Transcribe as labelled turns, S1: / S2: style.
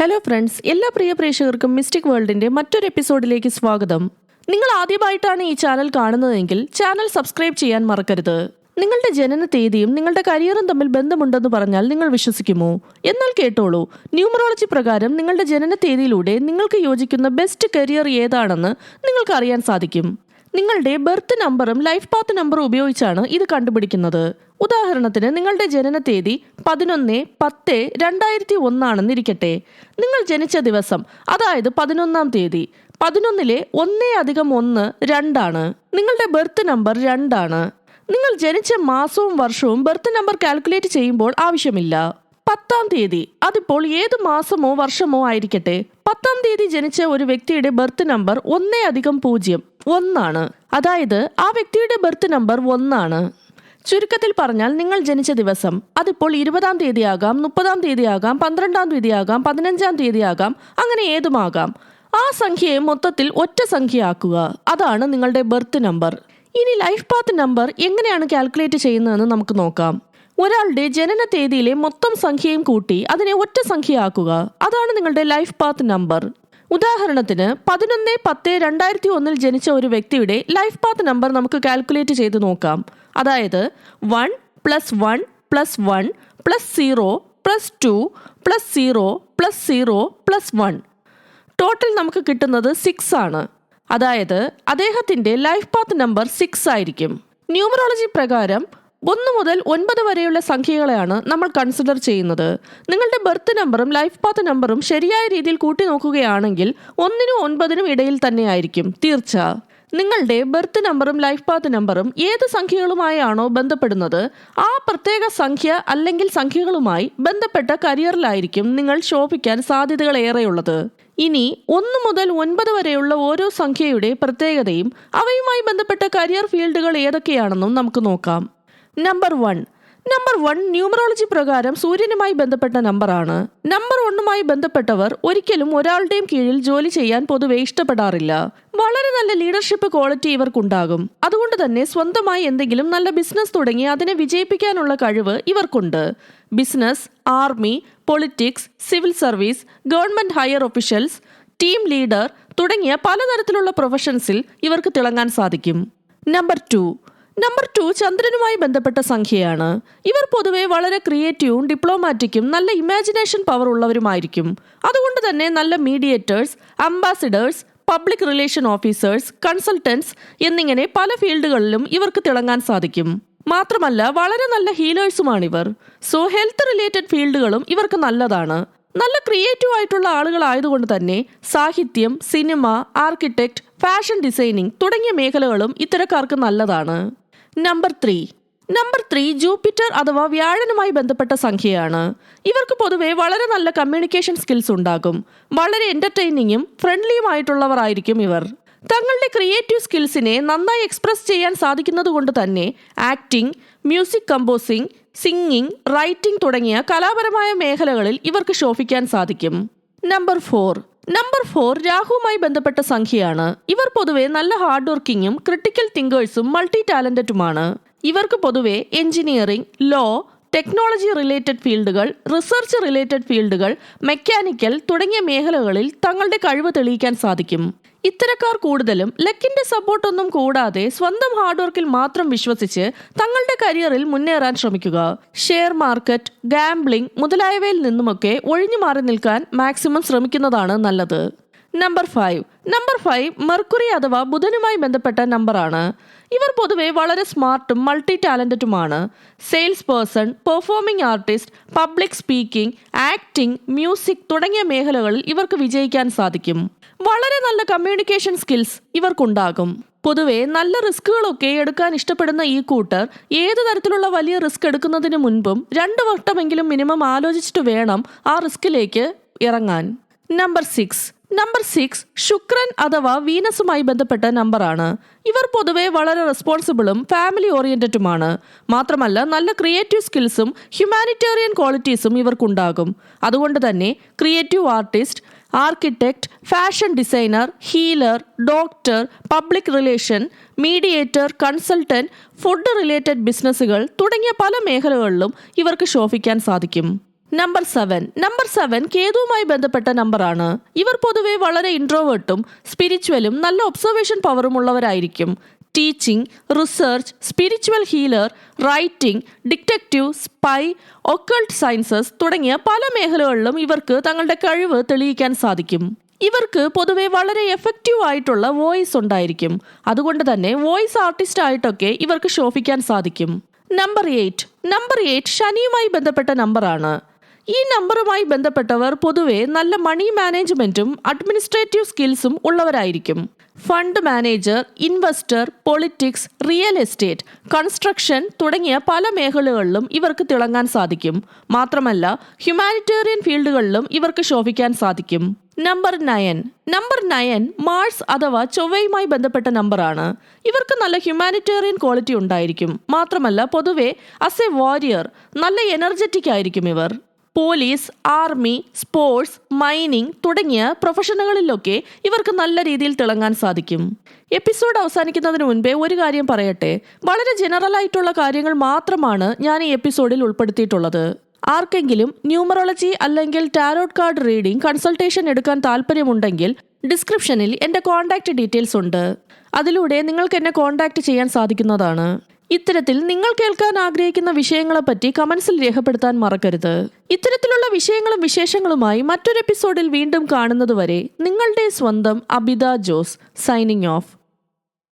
S1: Hello friends, എല്ലാ പ്രിയ പ്രേക്ഷകർക്കും mystic വേൾഡിന്റെ മറ്റൊരു എപ്പിസോഡിലേക്ക് സ്വാഗതം. നിങ്ങൾ ആദ്യമായിട്ടാണ് ഈ ചാനൽ കാണുന്നതെങ്കിൽ ചാനൽ സബ്സ്ക്രൈബ് ചെയ്യാൻ മറക്കരുത്. നിങ്ങളുടെ ജനന തീയതിയും നിങ്ങളുടെ കരിയറും തമ്മിൽ ബന്ധമുണ്ടെന്ന് പറഞ്ഞാൽ നിങ്ങൾ വിശ്വസിക്കുമോ? എന്നാൽ കേട്ടോളൂ, ന്യൂമറോളജി പ്രകാരം നിങ്ങളുടെ ജനന തീയതിയിലൂടെ നിങ്ങൾക്ക് യോജിക്കുന്ന ബെസ്റ്റ് കരിയർ ഏതാണെന്ന് നിങ്ങൾക്ക് അറിയാൻ സാധിക്കും. നിങ്ങളുടെ ബർത്ത് നമ്പറും ലൈഫ് പാത്ത് നമ്പറും ഉപയോഗിച്ചാണ് ഇത് കണ്ടുപിടിക്കുന്നത്. ഉദാഹരണത്തിന്, നിങ്ങളുടെ ജനന തീയതി 11/10/2001 നിങ്ങൾ ജനിച്ച ദിവസം, അതായത് 11-ാം തീയതി. 11-ലെ 1+1 2 നിങ്ങളുടെ ബർത്ത് നമ്പർ 2. നിങ്ങൾ ജനിച്ച മാസവും വർഷവും ബർത്ത് നമ്പർ കാൽക്കുലേറ്റ് ചെയ്യുമ്പോൾ ആവശ്യമില്ല. 10-ാം തീയതി, അതിപ്പോൾ ഏത് മാസമോ വർഷമോ ആയിരിക്കട്ടെ, 10-ാം തീയതി ജനിച്ച ഒരു വ്യക്തിയുടെ ബർത്ത് നമ്പർ 1+0 1, അതായത് ആ വ്യക്തിയുടെ ബർത്ത് നമ്പർ 1. ചുരുക്കത്തിൽ പറഞ്ഞാൽ, നിങ്ങൾ ജനിച്ച ദിവസം അതിപ്പോൾ 20-ാം തീയതി ആകാം, 30-ാം തീയതി ആകാം, 12-ാം തീയതി ആകാം, 15-ാം തീയതി ആകാം, അങ്ങനെ ഏതുമാകാം. ആ സംഖ്യയെ മൊത്തത്തിൽ ഒറ്റ സംഖ്യയാക്കുക, അതാണ് നിങ്ങളുടെ ബർത്ത് നമ്പർ. ഇനി ലൈഫ് പാത്ത് നമ്പർ എങ്ങനെയാണ് കാൽക്കുലേറ്റ് ചെയ്യുന്നതെന്ന് നമുക്ക് നോക്കാം. ഒരാളുടെ ജനന തീയതിയിലെ മൊത്തം സംഖ്യയും കൂട്ടി അതിനെ ഒറ്റ സംഖ്യയാക്കുക, അതാണ് നിങ്ങളുടെ ലൈഫ് പാത്ത് നമ്പർ. ഉദാഹരണത്തിന്, 11/10/2001 ജനിച്ച ഒരു വ്യക്തിയുടെ ലൈഫ് പാത്ത് നമ്പർ നമുക്ക് കാൽക്കുലേറ്റ് ചെയ്ത് നോക്കാം. അതായത് 1 + 1 + 1 + 0 + 2 + 0 + 0 + 1. ടോട്ടൽ നമുക്ക് കിട്ടുന്നത് 6 ആണ്. അതായത് അദ്ദേഹത്തിന്റെ ലൈഫ് പാത്ത് നമ്പർ 6 ആയിരിക്കും. ന്യൂമറോളജി പ്രകാരം 1 മുതൽ 9 വരെയുള്ള സംഖ്യകളെയാണ് നമ്മൾ കൺസിഡർ ചെയ്യുന്നത്. നിങ്ങളുടെ ബർത്ത് നമ്പറും ലൈഫ് പാത്ത് നമ്പറും ശരിയായ രീതിയിൽ കൂട്ടി നോക്കുകയാണെങ്കിൽ 1-നും 9-നും ഇടയിൽ തന്നെയായിരിക്കും തീർച്ച. നിങ്ങളുടെ ബർത്ത് നമ്പറും ലൈഫ് പാത്ത് നമ്പറും ഏത് സംഖ്യകളുമായാണോ ബന്ധപ്പെടുന്നത്, ആ പ്രത്യേക സംഖ്യ അല്ലെങ്കിൽ സംഖ്യകളുമായി ബന്ധപ്പെട്ട കരിയറിലായിരിക്കും നിങ്ങൾ ശോഭിക്കാൻ സാധ്യതകൾ ഏറെയുള്ളത്. ഇനി 1 മുതൽ 9 വരെയുള്ള ഓരോ സംഖ്യയുടെ പ്രത്യേകതയും അവയുമായി ബന്ധപ്പെട്ട കരിയർ ഫീൽഡുകൾ ഏതൊക്കെയാണെന്നും നമുക്ക് നോക്കാം. നമ്പർ 1 ന്യൂമറോളജി പ്രകാരം സൂര്യനുമായി ബന്ധപ്പെട്ട നമ്പറാണ്. നമ്പർ 1-മായി ബന്ധപ്പെട്ടവർ ഒരിക്കലും ഒരാളുടെയും കീഴിൽ ജോലി ചെയ്യാൻ പൊതുവെ ഇഷ്ടപ്പെടാറില്ല. വളരെ നല്ല ലീഡർഷിപ്പ് ക്വാളിറ്റി ഇവർക്കുണ്ടാകും. അതുകൊണ്ട് തന്നെ സ്വന്തമായി എന്തെങ്കിലും നല്ല ബിസിനസ് തുടങ്ങി അതിനെ വിജയിപ്പിക്കാനുള്ള കഴിവ് ഇവർക്കുണ്ട്. Business, army, politics, civil service, government higher officials, team leader തുടങ്ങിയ പലതരത്തിലുള്ള പ്രൊഫഷൻസിൽ ഇവർക്ക് തിളങ്ങാൻ സാധിക്കും. നമ്പർ 2 ചന്ദ്രനുമായി ബന്ധപ്പെട്ട സംഖ്യയാണ്. ഇവർ പൊതുവെ വളരെ ക്രിയേറ്റീവും ഡിപ്ലോമാറ്റിക്കും നല്ല ഇമാജിനേഷൻ പവർ ഉള്ളവരുമായിരിക്കും. അതുകൊണ്ട് തന്നെ നല്ല mediators, ambassadors, public relation officers, consultants എന്നിങ്ങനെ പല ഫീൽഡുകളിലും ഇവർക്ക് തിളങ്ങാൻ സാധിക്കും. മാത്രമല്ല വളരെ നല്ല ഹീലേഴ്സുമാണിവർ. സോ ഹെൽത്ത് റിലേറ്റഡ് ഫീൽഡുകളും ഇവർക്ക് നല്ലതാണ്. നല്ല ക്രിയേറ്റീവ് ആയിട്ടുള്ള ആളുകളായതുകൊണ്ട് തന്നെ സാഹിത്യം, സിനിമ, ആർക്കിടെക്ട്, ഫാഷൻ ഡിസൈനിങ് തുടങ്ങിയ മേഖലകളും ഇത്തരക്കാർക്ക് നല്ലതാണ്. നമ്പർ 3 ജൂപ്പിറ്റർ അഥവാ വ്യാഴനുമായി ബന്ധപ്പെട്ട സംഖ്യയാണ്. ഇവർക്ക് പൊതുവെ വളരെ നല്ല കമ്മ്യൂണിക്കേഷൻ സ്കിൽസ് ഉണ്ടാകും. വളരെ എന്റർടൈനിങ്ങും ഫ്രണ്ട്ലിയുമായിട്ടുള്ളവർ ആയിരിക്കും ഇവർ. തങ്ങളുടെ ക്രിയേറ്റീവ് സ്കിൽസിനെ നന്നായി എക്സ്പ്രസ് ചെയ്യാൻ സാധിക്കുന്നത് കൊണ്ട് തന്നെ acting, music composing, singing, writing തുടങ്ങിയ കലാപരമായ മേഖലകളിൽ ഇവർക്ക് ശോഭിക്കാൻ സാധിക്കും. നമ്പർ 4 രാഹുവുമായി ബന്ധപ്പെട്ട സംഖ്യയാണ്. ഇവർ പൊതുവെ നല്ല ഹാർഡ് വർക്കിങ്ങും ക്രിട്ടിക്കൽ തിങ്കേഴ്സും മൾട്ടി ടാലന്റഡുമാണ്. ഇവർക്ക് പൊതുവെ എഞ്ചിനീയറിംഗ്, ലോ, ടെക്നോളജി റിലേറ്റഡ് ഫീൽഡുകൾ, റിസർച്ച് റിലേറ്റഡ് ഫീൽഡുകൾ, മെക്കാനിക്കൽ തുടങ്ങിയ മേഖലകളിൽ തങ്ങളുടെ കഴിവ് തെളിയിക്കാൻ സാധിക്കും. ഇത്തരക്കാർ കൂടുതലും ലക്കിന്റെ സപ്പോർട്ടൊന്നും കൂടാതെ സ്വന്തം ഹാർഡ് വർക്കിൽ മാത്രം വിശ്വസിച്ച് തങ്ങളുടെ കരിയറിൽ മുന്നേറാൻ ശ്രമിക്കുക. ഷെയർ മാർക്കറ്റ്, ഗാംബ്ലിംഗ് മുതലായവയിൽ നിന്നുമൊക്കെ ഒഴിഞ്ഞു മാറി നിൽക്കാൻ മാക്സിമം ശ്രമിക്കുന്നതാണ് നല്ലത്. നമ്പർ 5 മെർക്കുറി അഥവാ ബുധനുമായി ബന്ധപ്പെട്ട നമ്പറാണ്. ഇവർ പൊതുവെ വളരെ സ്മാർട്ടും മൾട്ടി ടാലന്റഡുമാണ്. Sales person, performing artist, public speaking, acting, music തുടങ്ങിയ മേഖലകളിൽ ഇവർക്ക് വിജയിക്കാൻ സാധിക്കും. വളരെ നല്ല കമ്മ്യൂണിക്കേഷൻ സ്കിൽസ് ഇവർക്കുണ്ടാകും. പൊതുവെ നല്ല റിസ്കുകളൊക്കെ എടുക്കാൻ ഇഷ്ടപ്പെടുന്ന ഈ കൂട്ടർ ഏത് തരത്തിലുള്ള വലിയ റിസ്ക് എടുക്കുന്നതിന് മുൻപും 2 വട്ടമെങ്കിലും മിനിമം ആലോചിച്ചിട്ട് വേണം ആ റിസ്കിലേക്ക് ഇറങ്ങാൻ. നമ്പർ 6 ശുക്രൻ അഥവാ വീനസുമായി ബന്ധപ്പെട്ട നമ്പറാണ്. ഇവർ പൊതുവെ വളരെ റെസ്പോൺസിബിളും ഫാമിലി ഓറിയന്റഡുമാണ്. മാത്രമല്ല നല്ല ക്രിയേറ്റീവ് സ്കിൽസും ഹ്യൂമാനിറ്റേറിയൻ ക്വാളിറ്റീസും ഇവർക്കുണ്ടാകും. അതുകൊണ്ട് തന്നെ creative artist, architect, fashion designer, healer, doctor, public relation, mediator, consultant, food related ബിസിനസ്സുകൾ തുടങ്ങിയ പല മേഖലകളിലും ഇവർക്ക് ശോഭിക്കാൻ സാധിക്കും. നമ്പർ 7 കേതുവുമായി ബന്ധപ്പെട്ട നമ്പറാണ്. ഇവർ പൊതുവെ വളരെ ഇൻട്രോവേർട്ടും സ്പിരിച്വലും നല്ല ഒബ്സർവേഷൻ പവറും ഉള്ളവരായിരിക്കും. Teaching, research, spiritual healer, writing, detective, spy, occult sciences തുടങ്ങിയ പല മേഖലകളിലും ഇവർക്ക് തങ്ങളുടെ കഴിവ് തെളിയിക്കാൻ സാധിക്കും. ഇവർക്ക് പൊതുവെ വളരെ എഫക്റ്റീവ് ആയിട്ടുള്ള വോയിസ് ഉണ്ടായിരിക്കും. അതുകൊണ്ട് തന്നെ വോയിസ് ആർട്ടിസ്റ്റ് ആയിട്ടൊക്കെ ഇവർക്ക് ശോഭിക്കാൻ സാധിക്കും. നമ്പർ 8 ശനിയുമായി ബന്ധപ്പെട്ട നമ്പറാണ്. ഈ നമ്പറുമായി ബന്ധപ്പെട്ടവർ പൊതുവെ നല്ല മണി മാനേജ്മെന്റും അഡ്മിനിസ്ട്രേറ്റീവ് സ്കിൽസും ഉള്ളവരായിരിക്കും. Fund manager, investor, politics, real estate, construction തുടങ്ങിയ പല മേഖലകളിലും ഇവർക്ക് തിളങ്ങാൻ സാധിക്കും. മാത്രമല്ല ഹ്യൂമാനിറ്റേറിയൻ ഫീൽഡുകളിലും ഇവർക്ക് ശോഭിക്കാൻ സാധിക്കും. നമ്പർ 9 മാർസ് അഥവാ ചൊവ്വയുമായി ബന്ധപ്പെട്ട നമ്പറാണ്. ഇവർക്ക് നല്ല ഹ്യൂമാനിറ്റേറിയൻ ക്വാളിറ്റി ഉണ്ടായിരിക്കും. മാത്രമല്ല പൊതുവെ ആസ് എ വാരിയർ നല്ല എനർജറ്റിക് ആയിരിക്കും ഇവർ. പോലീസ്, ആർമി, സ്പോർട്സ്, മൈനിങ് തുടങ്ങിയ പ്രൊഫഷനുകളിലൊക്കെ ഇവർക്ക് നല്ല രീതിയിൽ തിളങ്ങാൻ സാധിക്കും. എപ്പിസോഡ് അവസാനിക്കുന്നതിന് മുൻപേ ഒരു കാര്യം പറയട്ടെ. വളരെ ജനറൽ ആയിട്ടുള്ള കാര്യങ്ങൾ മാത്രമാണ് ഞാൻ ഈ എപ്പിസോഡിൽ ഉൾപ്പെടുത്തിയിട്ടുള്ളത്. ആർക്കെങ്കിലും ന്യൂമറോളജി അല്ലെങ്കിൽ ടാരോട്ട് കാർഡ് റീഡിംഗ് കൺസൾട്ടേഷൻ എടുക്കാൻ താല്പര്യമുണ്ടെങ്കിൽ ഡിസ്ക്രിപ്ഷനിൽ എൻ്റെ കോൺടാക്റ്റ് ഡീറ്റെയിൽസ് ഉണ്ട്. അതിലൂടെ നിങ്ങൾക്ക് എന്നെ കോൺടാക്റ്റ് ചെയ്യാൻ സാധിക്കുന്നതാണ്. ഇത്തരത്തിൽ നിങ്ങൾ കേൾക്കാൻ ആഗ്രഹിക്കുന്ന വിഷയങ്ങളെപ്പറ്റി കമൻസിൽ രേഖപ്പെടുത്താൻ മറക്കരുത്. ഇത്തരത്തിലുള്ള വിഷയങ്ങളും വിശേഷങ്ങളുമായി മറ്റൊരു എപ്പിസോഡിൽ വീണ്ടും കാണുന്നതുവരെ നിങ്ങളുടെ സ്വന്തം അബിത ജോസ് സൈനിങ് ഓഫ്.